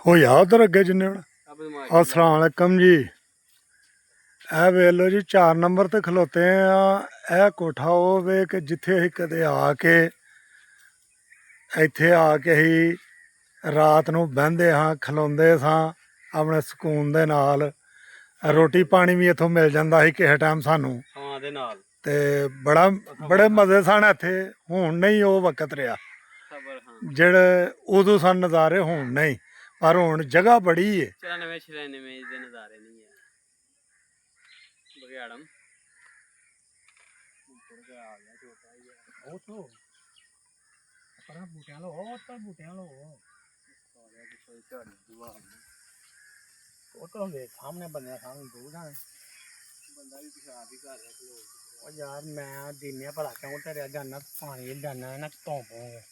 ਹੋਇਆ ਉਧਰ ਅੱਗੇ ਜਿੰਨੇ ਹੁਣ। अस्सलाम वालेकुम जी। ਇਹ ਵੇਖ ਲਓ ਜੀ 4 ਨੰਬਰ ਤੇ ਖਲੋਤੇ ਆ। ਇਹ ਕੋਠਾ ਉਹ ਵੇ ਕਿ ਜਿੱਥੇ ਅਸੀਂ ਕਦੇ ਆ ਕੇ ਇੱਥੇ ਆ ਕੇ ਅਸੀਂ ਰਾਤ ਨੂੰ ਬਹਿੰਦੇ ਹਾਂ, ਖਲੋਂਦੇ ਸਾਂ ਆਪਣੇ ਸਕੂਨ ਦੇ ਨਾਲ। ਰੋਟੀ ਪਾਣੀ ਵੀ ਇੱਥੋਂ ਮਿਲ ਜਾਂਦਾ ਸੀ ਕਿਸੇ ਟਾਈਮ ਸਾਨੂੰ ਦੇ ਨਾਲ, ਤੇ ਬੜੇ ਮਜ਼ੇ ਸਨ ਇੱਥੇ। ਹੁਣ ਨਹੀਂ ਉਹ ਵਕਤ ਰਿਹਾ ਜਿਹੜੇ ਉਦੋਂ ਸਨ ਨਜ਼ਾਰੇ, ਹੁਣ ਨਹੀਂ। ਪਰ ਹੁਣ ਜਗ੍ਹਾ ਬੜੀ ਹੈ। 94-96 ਦੇ ਨਜ਼ਾਰੇ ਨਹੀਂ ਹੈ ਬਗਿਆੜਮ। ਸਾਹਮਣੇ ਬੰਦਿਆ ਸਾਹਮਣੇ ਦੂਰ ਆ ਬੰਦਾ ਵੀ ਪਿਸ਼ਾਬ ਵੀ ਕਰ ਰਿਹਾ। ਉਹ ਯਾਰ ਮੈਂ ਦਿਨੇ ਭਲਾ ਕਿਉਂ ਧਰਿਆ ਜਾਨਾ ਪਾਣੀ ਜਾਨਾ ਨਾ ਧੋਂ ਪਊਂਗੇ।